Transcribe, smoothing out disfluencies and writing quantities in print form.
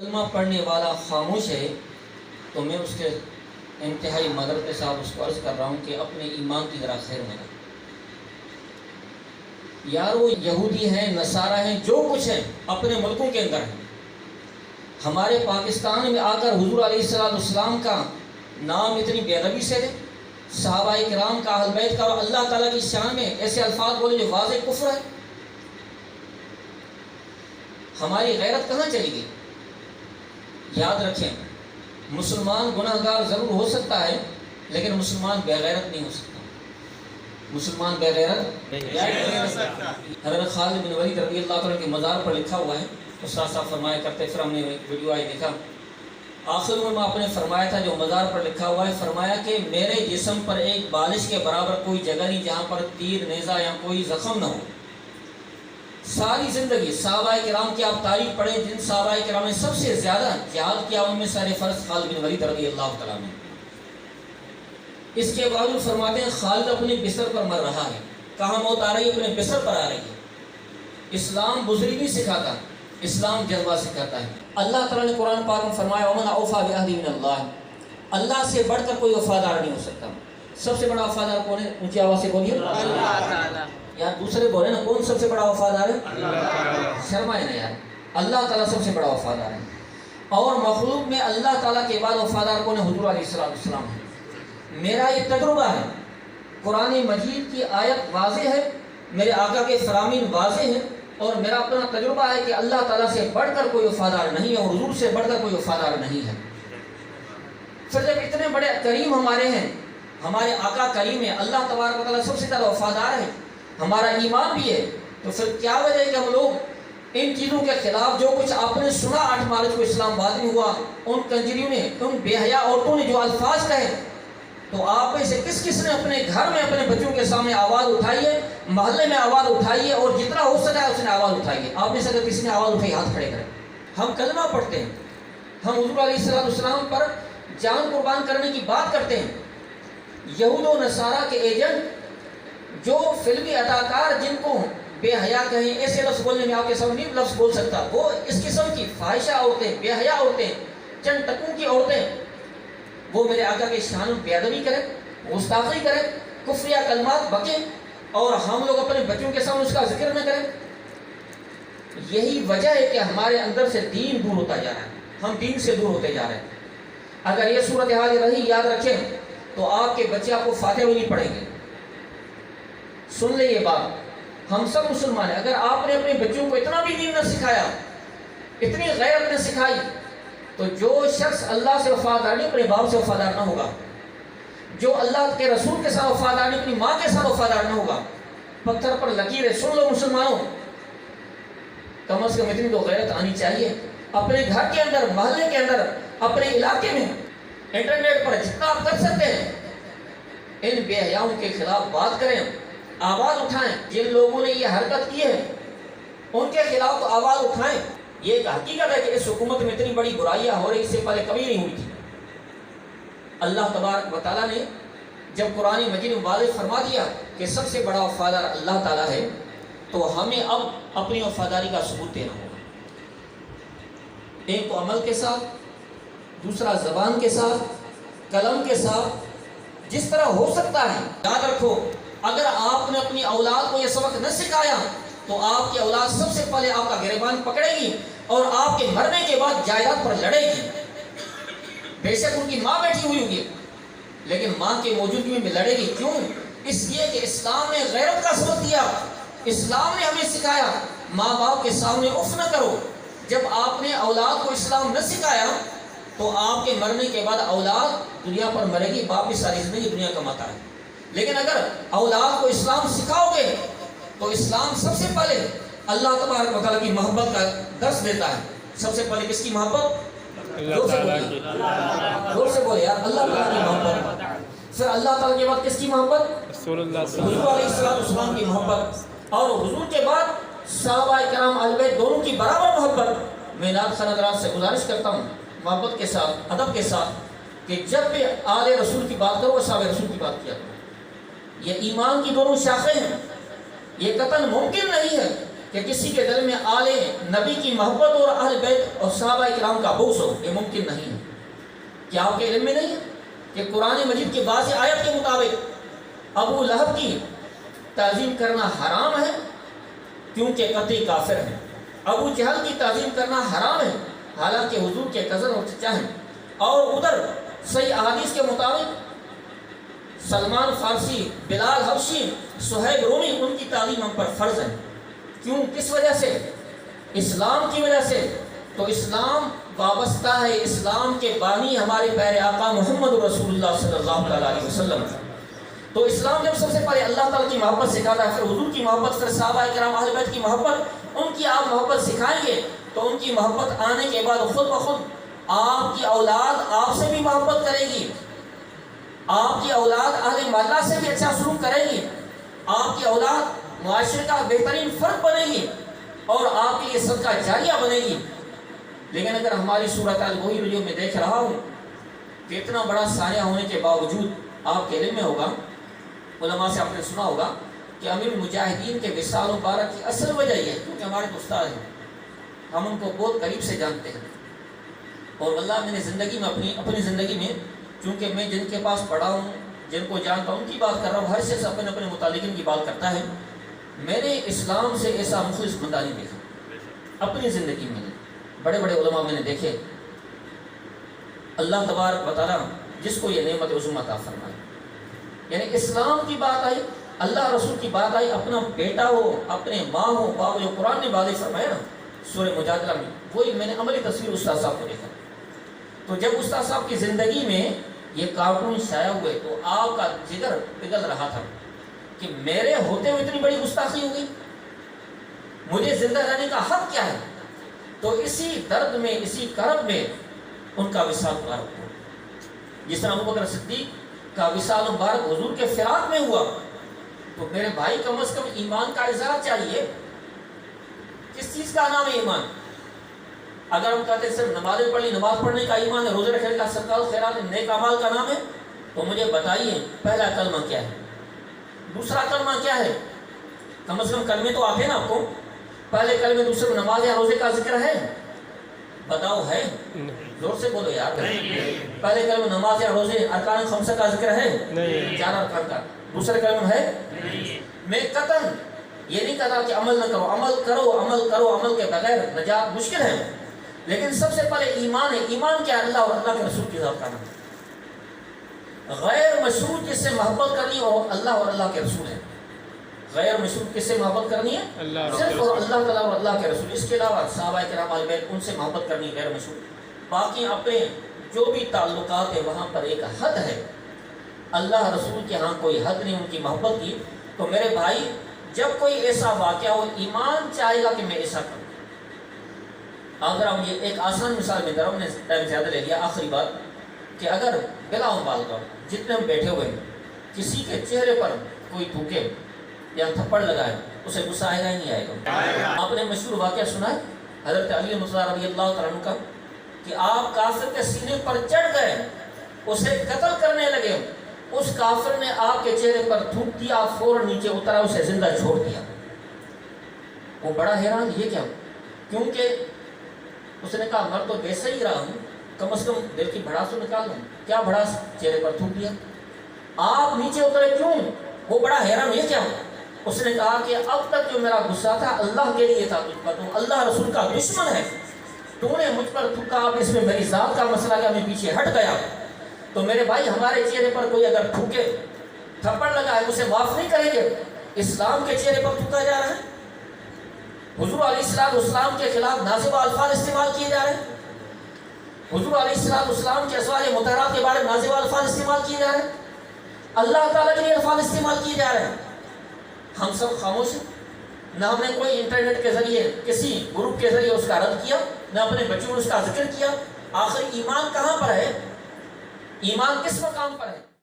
کلمہ پڑھنے والا خاموش ہے تو میں اس کے انتہائی مدد کے ساتھ اس کو عرض کر رہا ہوں کہ اپنے ایمان کی ذرا خیر میں یار وہ یہودی ہیں، نصارہ ہیں، جو کچھ ہے اپنے ملکوں کے اندر ہیں، ہمارے پاکستان میں آ کر حضور علیہ السلام کا نام اتنی بے ادبی سے ہے، صحابہ کرام کا، اہل بیت کا، اور اللہ تعالیٰ کی شان میں ایسے الفاظ بولے جو واضح کفر ہے۔ ہماری غیرت کہاں چلی گئی؟ یاد رکھیں، مسلمان گناہ گار ضرور ہو سکتا ہے لیکن مسلمان بے غیرت نہیں ہو سکتا۔ مسلمان بے غیرت حضرت خالد بن ولید رضی اللہ عنہ کے مزار پر لکھا ہوا ہے، استاد صاحب فرمایا کرتے، پھر ہم نے ویڈیو آئی دیکھا، آخر میں آپ نے فرمایا تھا جو مزار پر لکھا ہوا ہے، فرمایا کہ میرے جسم پر ایک بالش کے برابر کوئی جگہ نہیں جہاں پر تیر، نیزہ یا کوئی زخم نہ ہو۔ ساری زندگی صحابہ کرام کی آپ تاریخ پڑھیں، جن صحابہ کرام نے سب سے زیادہ جہاد کیا ان میں سر فرض خالد بن ولید رضی اللہ تعالیٰ عنہ۔ اس کے باوجود فرماتے ہیں خالد اپنے بستر پر مر رہا ہے۔ کہاں موت آ رہی ہے؟ اپنے بستر پر آ رہی ہے۔ اسلام بزرگی نہیں سکھاتا، اسلام جذبہ سکھاتا ہے۔ اللہ تعالیٰ نے قرآن پاک میں فرمایا وَمَنْ أَوْفَىٰ بِعَهْدِهِ مِنَ اللَّهِ، اللہ سے بڑھ کر کوئی وفادار نہیں ہو سکتا۔ سب سے بڑا وفادار کون ہے؟ اونچی آواز سے بولیے اللہ تعالیٰ۔ یار دوسرے بولے نا، کون سب سے بڑا وفادار ہے؟ اللہ۔ شرمائے نا یار، اللہ تعالیٰ سب سے بڑا وفادار ہے۔ اور مخلوق میں اللہ تعالیٰ کے بعد وفادار کون ہے؟ حضور علیہ السلام ہے۔ میرا یہ تجربہ ہے، قرآن مجید کی آیت واضح ہے، میرے آقا کے فرامین واضح ہیں، اور میرا اپنا تجربہ ہے کہ اللہ تعالیٰ سے بڑھ کر کوئی وفادار نہیں ہے اور حضور سے بڑھ کر کوئی وفادار نہیں ہے۔ پھر جب اتنے بڑے کریم ہمارے ہیں، ہمارے آقا کریم ہے، اللہ تبارک و تعالیٰ سب سے زیادہ وفادار ہے، ہمارا ایمان بھی ہے، تو پھر کیا وجہ ہے کہ ہم لوگ ان چیزوں کے خلاف جو کچھ آپ نے سنا 8 مارچ کو اسلام آباد میں ہوا، ان کنجریوں نے، ان بے حیا عورتوں نے جو الفاظ کہے، تو آپ میں سے کس نے اپنے گھر میں اپنے بچوں کے سامنے آواز اٹھائی ہے، محلے میں آواز اٹھائی ہے، اور جتنا ہو سکتا ہے اس نے آواز اٹھائی ہے؟ آپ میں سے اگر کسی نے آواز اٹھائی ہاتھ کھڑے کریں۔ ہم کلمہ پڑھتے ہیں، ہم حضور علیہ السلام پر جان قربان کرنے کی بات کرتے ہیں۔ یہود و نصارہ کے ایجنٹ، جو فلمی اداکار جن کو بے حیا کہیں، ایسے لفظ بولنے میں آپ کے سامنے نہیں لفظ بول سکتا، وہ اس قسم کی فاحشہ عورتیں، بے حیا عورتیں، چند ٹکوں کی عورتیں، وہ میرے آقا کے شان میں بے ادبی کریں، گستاخی کریں، کفریہ کلمات بکیں، اور ہم لوگ اپنے بچوں کے سامنے اس کا ذکر نہ کریں۔ یہی وجہ ہے کہ ہمارے اندر سے دین دور ہوتا جا رہا ہے، ہم دین سے دور ہوتے جا رہے ہیں۔ اگر یہ صورتحال رہی، یاد رکھیں، تو آپ کے بچے آپ کو فاتحہ بھی نہیں پڑھیں گے۔ سن لیں یہ بات، ہم سب مسلمان ہیں، اگر آپ نے اپنے بچوں کو اتنا بھی دین نہ سکھایا، اتنی غیرت نہ سکھائی، تو جو شخص اللہ سے وفادار نہیں، اپنے باپ سے وفادار نہ ہوگا، جو اللہ کے رسول کے ساتھ وفادار نہیں، اپنی ماں کے ساتھ وفادار نہ ہوگا۔ پتھر پر لکیر ہے، سن لو مسلمانوں، کم از کم اتنی تو غیرت آنی چاہیے۔ اپنے گھر کے اندر، محلے کے اندر، اپنے علاقے میں، انٹرنیٹ پر جتنا آپ کر سکتے ہیں، ان بے حیاؤں کے خلاف بات کریں، آواز اٹھائیں۔ جن لوگوں نے یہ حرکت کی ہے ان کے خلاف تو آواز اٹھائیں۔ یہ ایک حقیقت ہے کہ اس حکومت میں اتنی بڑی برائیاں ہو رہی، اس سے پہلے کبھی نہیں ہوئی تھی۔ اللہ تبارک و تعالیٰ نے جب قرآن مجید میں واضح فرما دیا کہ سب سے بڑا وفادار اللہ تعالیٰ ہے، تو ہمیں اب اپنی وفاداری کا ثبوت دینا ہوگا۔ ایک تو عمل کے ساتھ، دوسرا زبان کے ساتھ، قلم کے ساتھ، جس طرح ہو سکتا ہے۔ یاد رکھو، اگر آپ نے اپنی اولاد کو یہ سبق نہ سکھایا تو آپ کی اولاد سب سے پہلے آپ کا گریبان پکڑے گی اور آپ کے مرنے کے بعد جائیداد پر لڑے گی۔ بے شک ان کی ماں بیٹھی ہوئی ہوگی لیکن ماں کے موجودگی میں لڑے گی۔ کیوں؟ اس لیے کہ اسلام نے غیرت کا سبق دیا، اسلام نے ہمیں سکھایا ماں باپ کے سامنے اف نہ کرو۔ جب آپ نے اولاد کو اسلام نہ سکھایا تو آپ کے مرنے کے بعد اولاد دنیا پر مرے گی، باپ بھی ساری زندگی دنیا کماتا ہے۔ لیکن اگر اولاد کو اسلام سکھاؤ گے تو اسلام سب سے پہلے اللہ تبارک و تعالیٰ کی محبت کا درس دیتا ہے۔ سب سے پہلے کس کی محبت؟ زور سے بولے یار، اللہ تعالیٰ کی محبت۔ پھر اللہ تعالیٰ کے بعد کس کی محبت؟ حضور علیہ السلام کی محبت، اور حضور کے بعد صحابہ کرام اہل بیت دونوں کی برابر محبت۔ میں نعت خوان حضرات سے گزارش کرتا ہوں محبت کے ساتھ، ادب کے ساتھ، کہ جب بھی آل رسول کی بات کرو صحابہ رسول کی بات کیا کرو۔ یہ ایمان کی دونوں شاخیں ہیں، یہ قطعاً ممکن نہیں ہے کہ کسی کے دل میں آل نبی کی محبت اور اہل بیت اور صحابہ کرام کا بغض ہو، یہ ممکن نہیں ہے۔ کیا آپ کے علم میں نہیں ہے کہ قرآن مجید کی بعض آیت کے مطابق ابو لہب کی تعظیم کرنا حرام ہے کیونکہ قطعی کافر ہے، ابو جہل کی تعظیم کرنا حرام ہے حالانکہ حضور کے کزن اور چچا ہیں، اور ادھر صحیح احادیث کے مطابق سلمان فارسی، بلال حبشی، صہیب رومی، ان کی تعلیم ہم پر فرض ہے۔ کیوں؟ کس وجہ سے؟ اسلام کی وجہ سے۔ تو اسلام وابستہ ہے اسلام کے بانی ہمارے پیارے آقا محمد رسول اللہ صلی اللہ علیہ وسلم۔ تو اسلام جب سب سے پہلے اللہ تعالیٰ کی محبت سکھاتا ہے، پھر حضور کی محبت، پھر صحابہ کرام اہل بیت کی محبت، ان کی آپ محبت سکھائیں گے تو ان کی محبت آنے کے بعد خود بخود آپ کی اولاد آپ سے بھی محبت کرے گی، آپ کی اولاد اہل محلہ سے بھی اچھا سلوک کرے گی، آپ کی اولاد معاشرے کا بہترین فرد بنے گی اور آپ کے لیے صدقہ جاریہ بنے گی۔ لیکن اگر ہماری صورتحال وہی جو میں دیکھ رہا ہوں کہ اتنا بڑا سایہ ہونے کے باوجود آپ کے علم میں ہوگا، علماء سے آپ نے سنا ہوگا کہ امیر المجاہدین کے وصال مبارک کی اصل وجہ یہ ہے کیونکہ ہمارے استاد ہیں، ہم ان کو بہت قریب سے جانتے ہیں، اور اللہ میں نے زندگی میں اپنی زندگی میں چونکہ میں جن کے پاس پڑھا ہوں، جن کو جانتا ہوں، ان کی بات کر رہا ہوں، ہر شخص اپنے اپنے متعلقین کی بات کرتا ہے، میں نے اسلام سے ایسا مخلص بندہ نہیں دیکھا اپنی زندگی میں۔ بڑے بڑے علماء میں نے دیکھے، اللہ تبارک و تعالیٰ جس کو یہ نعمت عظیم عطا فرمائے، یعنی اسلام کی بات آئی، اللہ رسول کی بات آئی، اپنا بیٹا ہو، اپنے ماں ہو، باپ، جو قرآن نے واضح فرمایا نا سورہ مجادلہ میں، وہی میں نے عملی تصویر استاد صاحب کو دیکھا۔ تو جب استاد صاحب کی زندگی میں یہ کارٹون شائع ہوئے تو آپ کا جگر پگھل رہا تھا کہ میرے ہوتے ہوئے اتنی بڑی گستاخی ہوگی، مجھے زندہ رہنے کا حق کیا ہے؟ تو اسی درد میں، اسی کرب میں ان کا وصال مبارک ہوا، جس طرح ابوبکر صدیق کا وصال مبارک حضور کے فراق میں ہوا۔ تو میرے بھائی کم از کم ایمان کا اظہار چاہیے۔ کس چیز کا نام ہے ایمان؟ اگر ہم کہتے ہیں صرف نمازیں پڑھ لی، نماز پڑھنے کا ایمان ہے، روزے رکھنے کا، صدقہ خیرات نیک اعمال کا نام ہے، تو مجھے بتائیے پہلا کلمہ کیا ہے، دوسرا کلمہ کیا ہے؟ کم از کم کلمے تو آتے ہیں نا آپ کو، پہلے کلمے دوسرے نماز یا روزے کا ذکر ہے؟ بتاؤ ہے؟ زور سے بولو یار۔ پہلے کلمہ نماز یا روزے ارکان خمسہ کا ذکر ہے؟ 4 ارکان کا۔ دوسرے کلمہ ہے؟ میں قطعاً یہ نہیں کہتا کہ عمل نہ کرو، عمل کرو، عمل کرو، عمل کے بغیر نجات مشکل ہے، لیکن سب سے پہلے ایمان ہے۔ ایمان کیا ہے؟ اللہ اور اللہ کے رسول کی ذات کرنا، غیر مشروط جس سے محبت کرنی اور اللہ اور اللہ کے رسول ہے۔ غیر مشروط کس سے محبت کرنی ہے؟ صرف اور اللہ تعالیٰ اور اللہ کے رسول، اس کے علاوہ صحابہ کرام اہل بیت ان سے محبت کرنی غیر مشروط۔ باقی اپنے جو بھی تعلقات ہے وہاں پر ایک حد ہے، اللہ رسول کے ہاں کوئی حد نہیں ان کی محبت کی۔ تو میرے بھائی جب کوئی ایسا واقعہ ہو، ایمان چاہے گا کہ میں ایسا کروں۔ اگر ہم یہ ایک آسان مثال میں دروں نے ٹائم زیادہ لے لیا، آخری بات کہ اگر بلا مبالغہ جتنے ہم بیٹھے ہوئے کسی کے چہرے پر کوئی تھوکے یا تھپڑ لگائے، اسے غصہ آئے گا ہی نہیں آئے گا؟ آپ نے مشہور واقعہ سنا ہے حضرت علی رضی اللہ تعالیٰ عنہ کا کہ آپ کافر کے سینے پر چڑھ گئے، اسے قتل کرنے لگے، اس کافر نے آپ کے چہرے پر تھوک دیا، فوراً نیچے اترا، اسے زندہ چھوڑ دیا۔ وہ بڑا حیران، یہ کیا؟ کیونکہ اس نے کہا مر تو ویسے ہی رہا ہوں، کم از کم دل کی بھڑاس تو نکال لوں۔ کیا بھڑاس؟ چہرے پر تھوک دیا۔ آپ نیچے اترے کیوں؟ وہ بڑا حیران، یہ کیا؟ اس نے کہا کہ اب تک جو میرا غصہ تھا اللہ کے لیے تھا، تجھ پر تو اللہ رسول کا دشمن ہے، تو نے مجھ پر تھوکا، اب اس میں میری ذات کا مسئلہ کیا، میں پیچھے ہٹ گیا۔ تو میرے بھائی ہمارے چہرے پر کوئی اگر تھوکے، تھپڑ لگا ہے، اسے معاف نہیں کریں گے؟ اسلام کے چہرے پر تھوکا جا رہا ہے، حضور علیہ السلام کے خلاف نازیبہ الفاظ استعمال کیے جا رہے ہیں، حضور علیہ السلام کے ازواج مطہرات کے بارے میں نازیبہ الفاظ استعمال کیے جا رہے ہیں، اللہ تعالیٰ کے لیے الفاظ استعمال کیے جا رہے ہیں۔ ہم سب خاموش ہیں، نہ ہم نے کوئی انٹرنیٹ کے ذریعے کسی گروپ کے ذریعے اس کا رد کیا، نہ اپنے بچوں نے اس کا ذکر کیا۔ آخر ایمان کہاں پر ہے؟ ایمان کس مقام پر ہے؟